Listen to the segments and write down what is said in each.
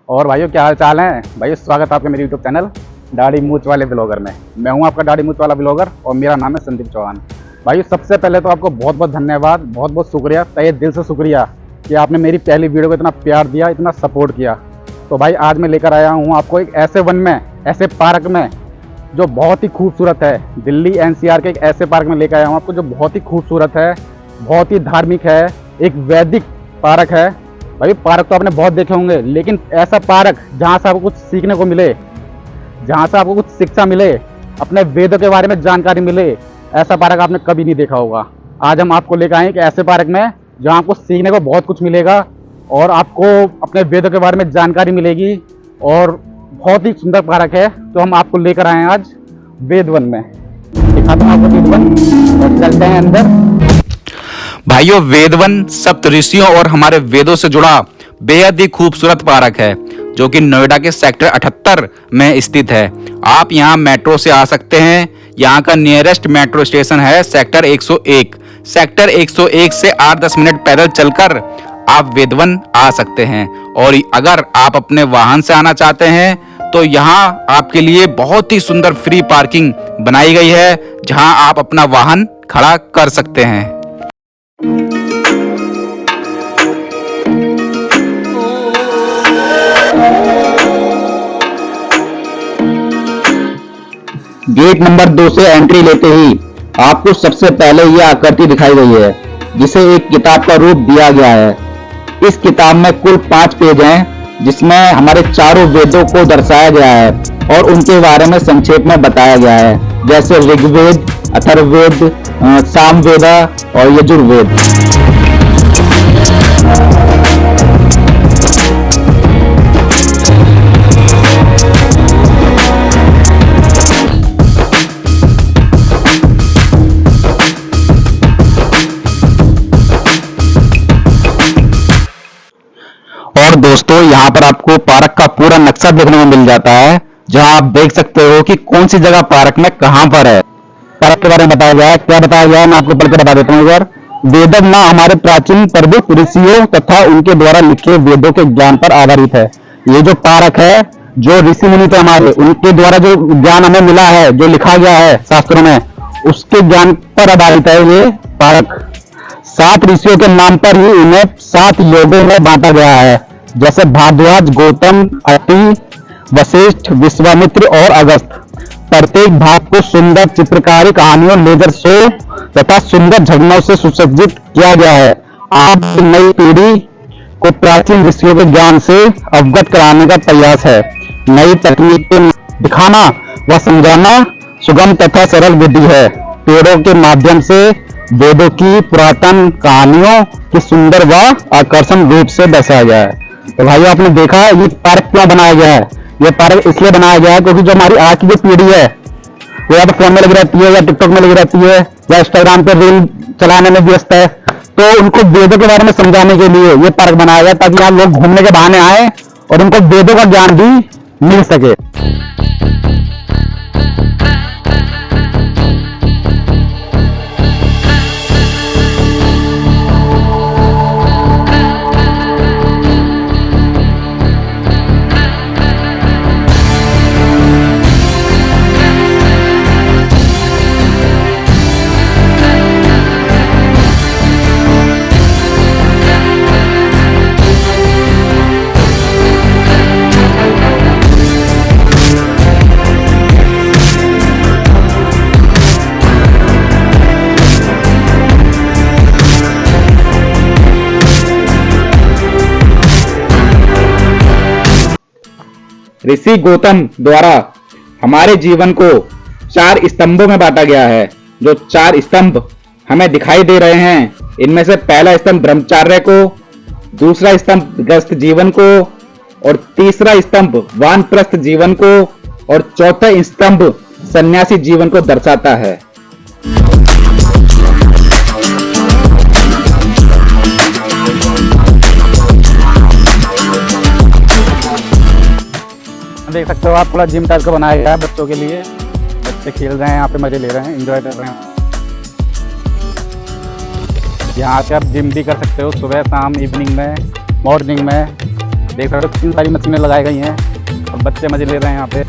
और भाइयों क्या हाल चाल है भाइयों, स्वागत है आपके मेरे यूट्यूब चैनल दाढ़ी मूंछ वाले ब्लॉगर में। मैं हूं आपका दाढ़ी मूंछ वाला ब्लॉगर और मेरा नाम है संदीप चौहान। भाइयों सबसे पहले तो आपको बहुत बहुत धन्यवाद, बहुत बहुत शुक्रिया, तहे दिल से शुक्रिया कि आपने मेरी पहली वीडियो को इतना प्यार दिया, इतना सपोर्ट किया। तो भाई आज मैं लेकर आया हूँ आपको एक ऐसे वन में, ऐसे पार्क में जो बहुत ही खूबसूरत है। दिल्ली NCR के एक ऐसे पार्क में लेकर आया हूँ आपको जो बहुत ही खूबसूरत है, बहुत ही धार्मिक है, एक वैदिक पार्क है। भाई पार्क तो आपने बहुत देखे होंगे, लेकिन ऐसा पार्क जहाँ से आपको कुछ सीखने को मिले, जहाँ से आपको कुछ शिक्षा मिले, अपने वेदों के बारे में जानकारी मिले, ऐसा पार्क आपने कभी नहीं देखा होगा। आज हम आपको लेकर आए कि ऐसे पार्क में जहाँ आपको सीखने को बहुत कुछ मिलेगा और आपको अपने वेदों के बारे में जानकारी मिलेगी और बहुत ही सुंदर पार्क है। तो हम आपको लेकर आए हैं आज वेद वन में। दिखाता हूँ आपको वेद वन और चलते हैं अंदर। भाइयों वेदवन सप्त ऋषियों और हमारे वेदों से जुड़ा बेहद ही खूबसूरत पार्क है जो कि नोएडा के सेक्टर 78 में स्थित है। आप यहां मेट्रो से आ सकते हैं। यहां का नियरेस्ट मेट्रो स्टेशन है सेक्टर 101। सेक्टर 101 से 8-10 मिनट पैदल चलकर आप वेदवन आ सकते हैं। और अगर आप अपने वाहन से आना चाहते हैं तो यहां आपके लिए बहुत ही सुंदर फ्री पार्किंग बनाई गई है जहां आप अपना वाहन खड़ा कर सकते हैं। गेट नंबर 2 से एंट्री लेते ही आपको सबसे पहले यह आकृति दिखाई गई है जिसे एक किताब का रूप दिया गया है। इस किताब में कुल 5 पेज हैं जिसमें हमारे चारों वेदों को दर्शाया गया है और उनके बारे में संक्षेप में बताया गया है, जैसे ऋग्वेद, अथर्ववेद, सामवेद और यजुर्वेद। और दोस्तों यहाँ पर आपको पार्क का पूरा नक्शा देखने को मिल जाता है, जहाँ आप देख सकते हो कि कौन सी जगह पार्क में कहाँ पर है। पार्क के बारे में बताया गया है। क्या बताया गया है मैं आपको पढ़ के बता देता हूँ। अगर वेदम ना हमारे प्राचीन प्रबुद्ध ऋषियों तथा उनके द्वारा लिखे वेदों के ज्ञान पर आधारित है। ये जो पार्क है, जो ऋषि मुनि थे हमारे, उनके द्वारा जो ज्ञान हमें मिला है, जो लिखा गया है शास्त्रों में, उसके ज्ञान पर आधारित है ये पार्क। 7 ऋषियों के नाम पर ही इन्हें 7 योगों में बांटा गया है, जैसे भारद्वाज, गौतम, अत्रि, वशिष्ठ, विश्वामित्र और अगस्त्य। प्रत्येक भाग को सुंदर चित्रकारी, कहानियों, लेजर शो तथा सुंदर झरनों से सुसज्जित किया गया है। आज नई पीढ़ी को प्राचीन ऋषियों के ज्ञान से अवगत कराने का प्रयास है। नई तकनीकें दिखाना व समझाना सुगम तथा सरल विधि है। पेड़ों के माध्यम से वेदों की पुरातन कहानियों की सुंदर व आकर्षण रूप से दर्शाया गया है। तो भाइयों आपने देखा ये पार्क क्यों बनाया गया है। ये पार्क इसलिए बनाया गया है क्योंकि जो हमारी आज की जो पीढ़ी है वो या तो फोन में लगी रहती है, या टिकटॉक में लगी रहती है, या इंस्टाग्राम पे रील चलाने में व्यस्त है। तो उनको वेदों के बारे में समझाने के लिए ये पार्क बनाया गया ताकि यहाँ लोग घूमने के बहाने आए और उनको वेदों का ज्ञान भी मिल सके। ऋषि गौतम द्वारा हमारे जीवन को 4 स्तंभों में बांटा गया है। जो 4 स्तंभ हमें दिखाई दे रहे हैं, इनमें से पहला स्तंभ ब्रह्मचर्य को, दूसरा स्तंभ गृहस्थ जीवन को, और तीसरा स्तंभ वानप्रस्थ जीवन को, और चौथा स्तंभ सन्यासी जीवन को दर्शाता है। देख सकते हो आप, पूरा जिम टाइप का बनाया गया है बच्चों के लिए। बच्चे खेल रहे हैं यहाँ पे, मजे ले रहे हैं, एंजॉय कर रहे हैं। यहाँ से आप जिम भी कर सकते हो, सुबह शाम, इवनिंग में, मॉर्निंग में। देख रहे हो कितनी सारी मशीनें लगाई गई हैं और बच्चे मजे ले रहे हैं यहाँ पे।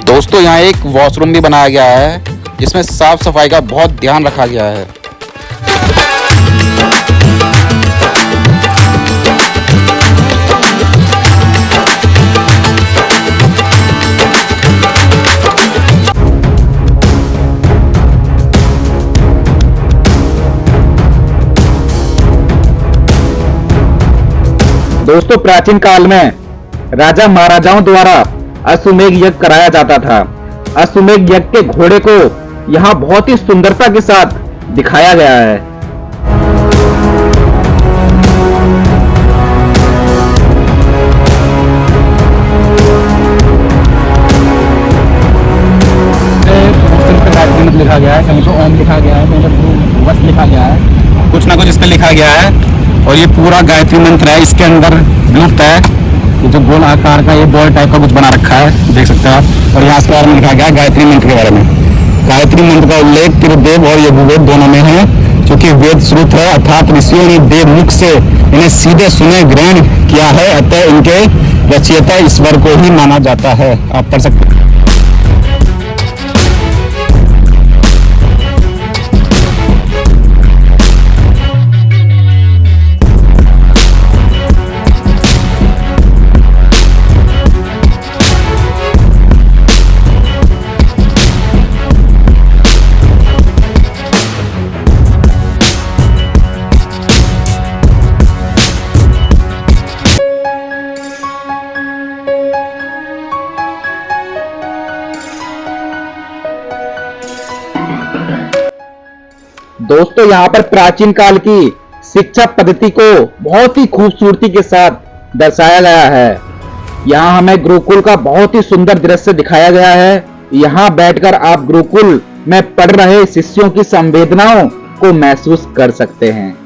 दोस्तों यहाँ एक वॉशरूम भी बनाया गया है जिसमें साफ सफाई का बहुत ध्यान रखा गया है। दोस्तों प्राचीन काल में राजा महाराजाओं द्वारा अश्वमेध यज्ञ कराया जाता था। अश्वमेध यज्ञ के घोड़े को यहाँ बहुत ही सुंदरता के साथ दिखाया गया है। लिखा गया है, कहीं तो ओम लिखा गया है, कहीं तो वट लिखा गया है, कुछ ना कुछ इस पे लिखा गया है और ये पूरा गायत्री मंत्र है। इसके अंदर गुप्त है, ये जो गोल आकार का ये बॉल टाइप का कुछ बना रखा है, देख सकते हो आप। और यहाँ इसके बारे में लिखा गया है गायत्री मंत्र के बारे में। गायत्री मंत्र का उल्लेख त्रिदेव और यजुर्वेद दोनों में है, क्योंकि वेद श्रुत है अर्थात ऋषियों ने देव मुख से इन्हें सीधे सुने ग्रहण किया है, अतः इनके रचयिता ईश्वर को ही माना जाता है। आप पढ़ सकते हैं। दोस्तों यहाँ पर प्राचीन काल की शिक्षा पद्धति को बहुत ही खूबसूरती के साथ दर्शाया गया है। यहाँ हमें गुरुकुल का बहुत ही सुंदर दृश्य दिखाया गया है। यहाँ बैठकर आप गुरुकुल में पढ़ रहे शिष्यों की संवेदनाओं को महसूस कर सकते हैं।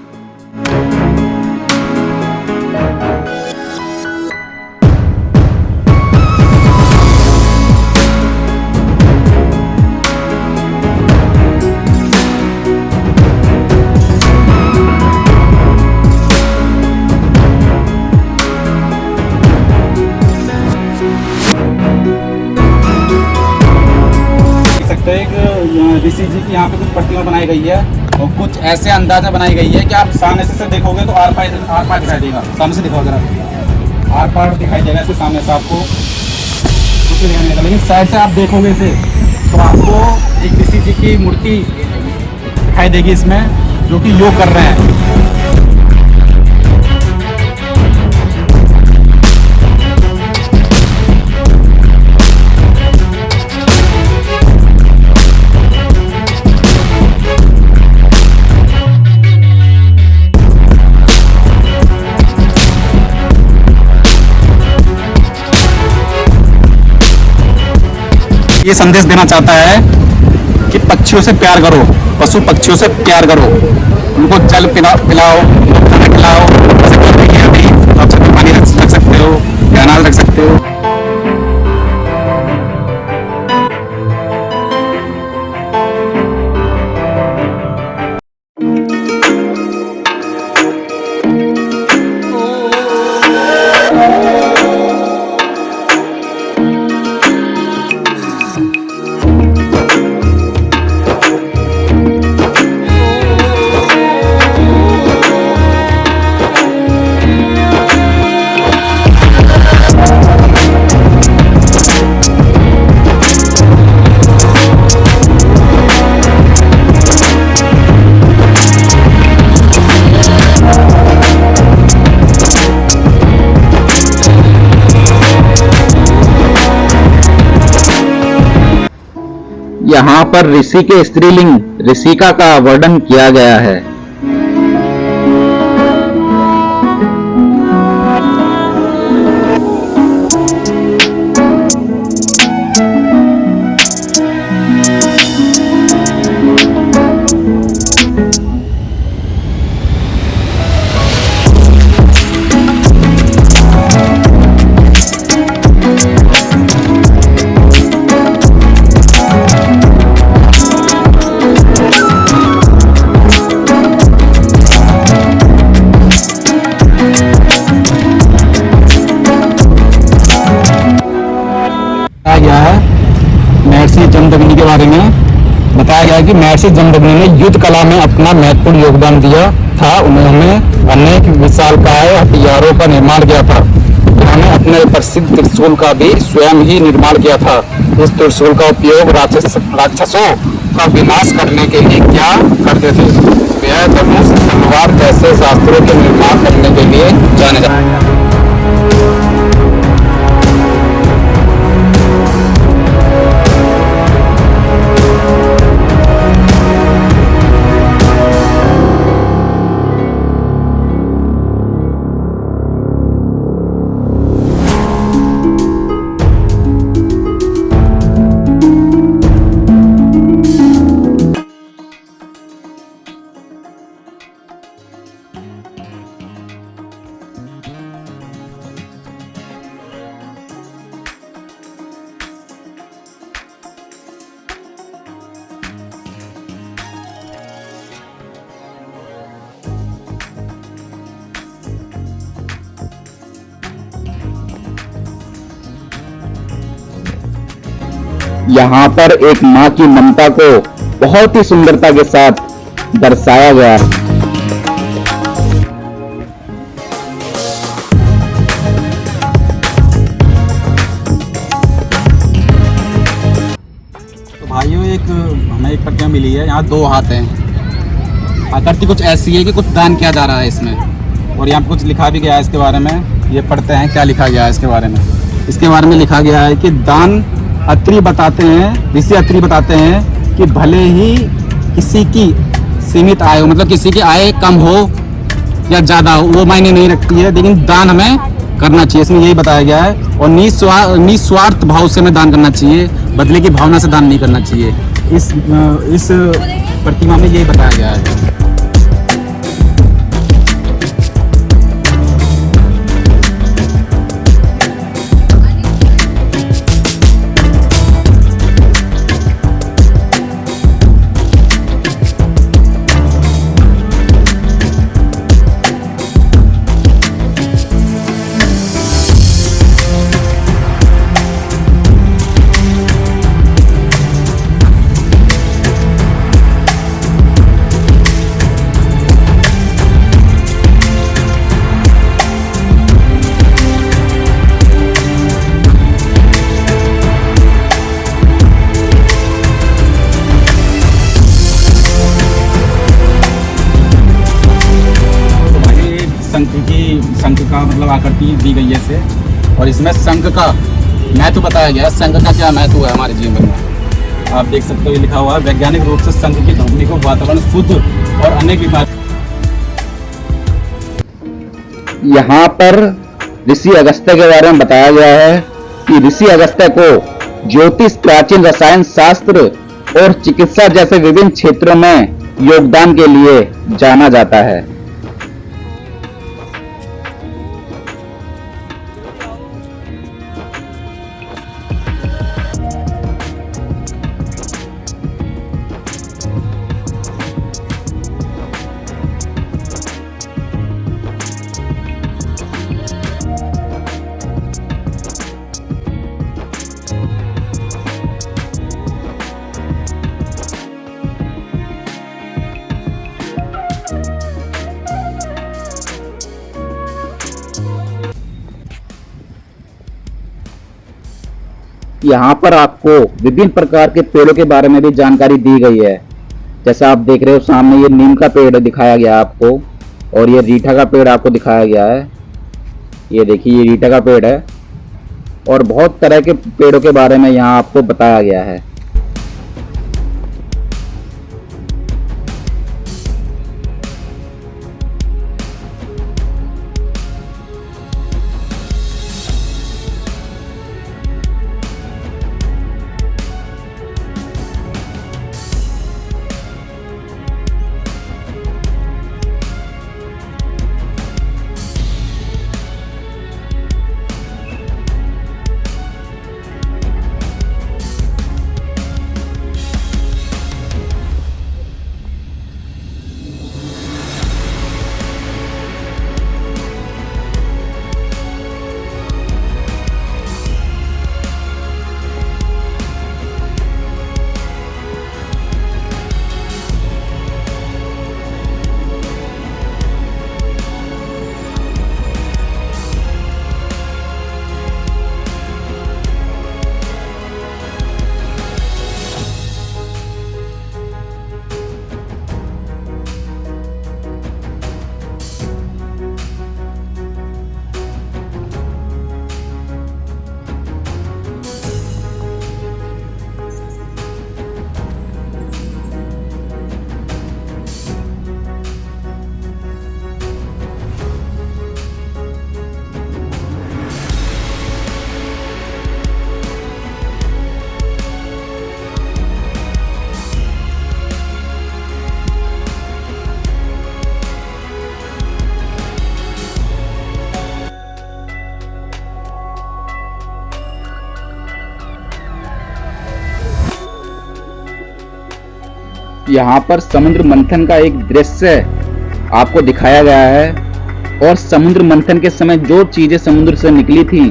ऋषि जी की यहाँ पे कुछ प्रतिमा बनाई गई है और कुछ ऐसे अंदाज में बनाई गई है कि आप सामने से देखोगे तो आर पार दिखाई देगा। सामने से देखो, अगर आर पार दिखाई देगा इसके सामने से आपको कुछ नहीं देगा, लेकिन साइड से आप देखोगे इसे तो आपको एक ऋषि जी की मूर्ति दिखाई देगी इसमें, जो कि योग कर रहे हैं। ये संदेश देना चाहता है कि पक्षियों से प्यार करो, पशु पक्षियों से प्यार करो, उनको जल पिलाओ, खाना खिलाओ। आप छत में पानी रख सकते हो, अनाज रख सकते हो। यहाँ पर ऋषि के स्त्रीलिंग ऋषिका का वर्णन किया गया है। के बारे में बताया गया है कि महर्षि जमदग्नि ने युद्ध कला में अपना महत्वपूर्ण योगदान दिया था। उन्होंने अनेक विशालकाय हथियारों का निर्माण किया था। उन्होंने अपने प्रसिद्ध त्रिशूल का भी स्वयं ही निर्माण किया था। इस त्रिशूल का उपयोग राक्षसों का विनाश करने के लिए क्या करते थे? वह धनुष, तलवार जैसे शास्त्रों के निर्माण करने के लिए जाने जाते हैं। यहाँ पर एक माँ की ममता को बहुत ही सुंदरता के साथ दर्शाया गया है। तो भाइयों हमें एक प्रतिमा मिली है। यहाँ 2 हाथ हैं। आकृति कुछ ऐसी है कि कुछ दान किया जा रहा है इसमें, और यहाँ पे कुछ लिखा भी गया है इसके बारे में। ये पढ़ते हैं क्या लिखा गया है इसके बारे में। इसके बारे में लिखा गया है कि दान अत्रि बताते हैं, ऋषि अत्रि बताते हैं कि भले ही किसी की सीमित आय हो, मतलब किसी की आय कम हो या ज़्यादा हो, वो मायने नहीं रखती है, लेकिन दान हमें करना चाहिए। इसमें यही बताया गया है। और निस्वार्थ भाव से हमें दान करना चाहिए, बदले की भावना से दान नहीं करना चाहिए। इस प्रतिमा में यही बताया गया है। शंख का मतलब आकृति दी गई है इसे, और इसमें शंख का महत्व बताया गया है। शंख का क्या महत्व है हमारे जीवन में, आप देख सकते हो। ये लिखा हुआ है वैज्ञानिक रूप से शंख की ध्वनि को वातावरण शुद्ध और अनेक बीमारी। यहाँ पर ऋषि अगस्त्य के बारे में बताया गया है कि ऋषि अगस्त्य को ज्योतिष, प्राचीन रसायन शास्त्र और चिकित्सा जैसे विभिन्न क्षेत्रों में योगदान के लिए जाना जाता है। यहाँ पर आपको विभिन्न प्रकार के पेड़ों के बारे में भी जानकारी दी गई है। जैसा आप देख रहे हो सामने ये नीम का पेड़ दिखाया गया आपको, और ये रीठा का पेड़ आपको दिखाया गया है। ये देखिए ये रीठा का पेड़ है, और बहुत तरह के पेड़ों के बारे में यहाँ आपको बताया गया है। यहाँ पर समुद्र मंथन का एक दृश्य आपको दिखाया गया है और समुद्र मंथन के समय जो चीजें समुद्र से निकली थी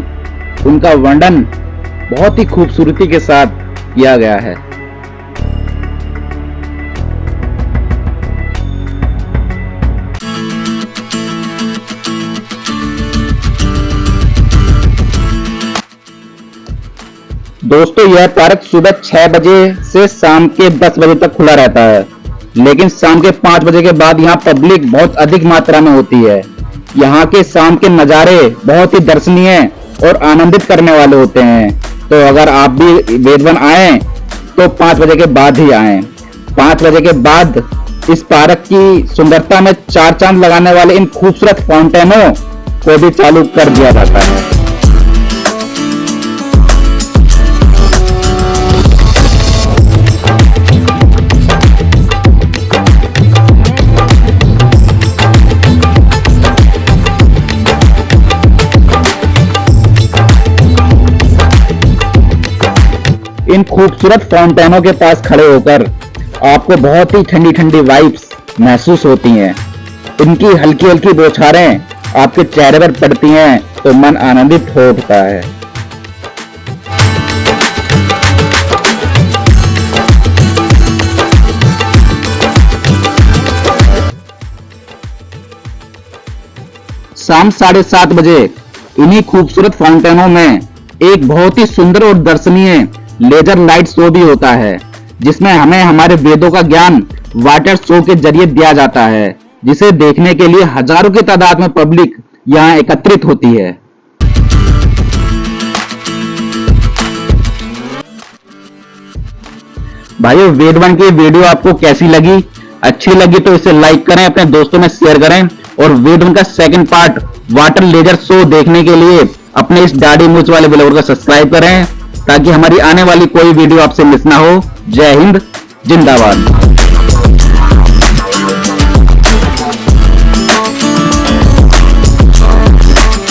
उनका वर्णन बहुत ही खूबसूरती के साथ किया गया है। दोस्तों यह पार्क सुबह 6 बजे से शाम के 10 बजे तक खुला रहता है, लेकिन शाम के 5 बजे के बाद यहाँ पब्लिक बहुत अधिक मात्रा में होती है। यहाँ के शाम के नज़ारे बहुत ही दर्शनीय और आनंदित करने वाले होते हैं। तो अगर आप भी वेदवन आए तो 5 बजे के बाद ही आए। 5 बजे के बाद इस पार्क की सुंदरता में 4 चांद लगाने वाले इन खूबसूरत फाउंटेनों को भी चालू कर दिया जाता है। इन खूबसूरत फाउंटेनों के पास खड़े होकर आपको बहुत ही ठंडी ठंडी वाइब्स महसूस होती हैं। इनकी हल्की हल्की बौछारें आपके चेहरे पर पड़ती हैं तो मन आनंदित हो उठता है। शाम 7:30 बजे इन्हीं खूबसूरत फाउंटेनों में एक बहुत ही सुंदर और दर्शनीय लेजर लाइट शो भी होता है, जिसमें हमें हमारे वेदों का ज्ञान वाटर शो के जरिए दिया जाता है, जिसे देखने के लिए हजारों की तादाद में पब्लिक यहाँ एकत्रित होती है। भाइयों वेद1 की वीडियो आपको कैसी लगी? अच्छी लगी तो इसे लाइक करें, अपने दोस्तों में शेयर करें और वेद1 का second part water laser show देखने के लिए अपने इस दाढ़ी मूंछ वाले ब्लॉगर को सब्सक्राइब करें ताकि हमारी आने वाली कोई वीडियो आपसे मिस ना हो। जय हिंद, जिंदाबाद।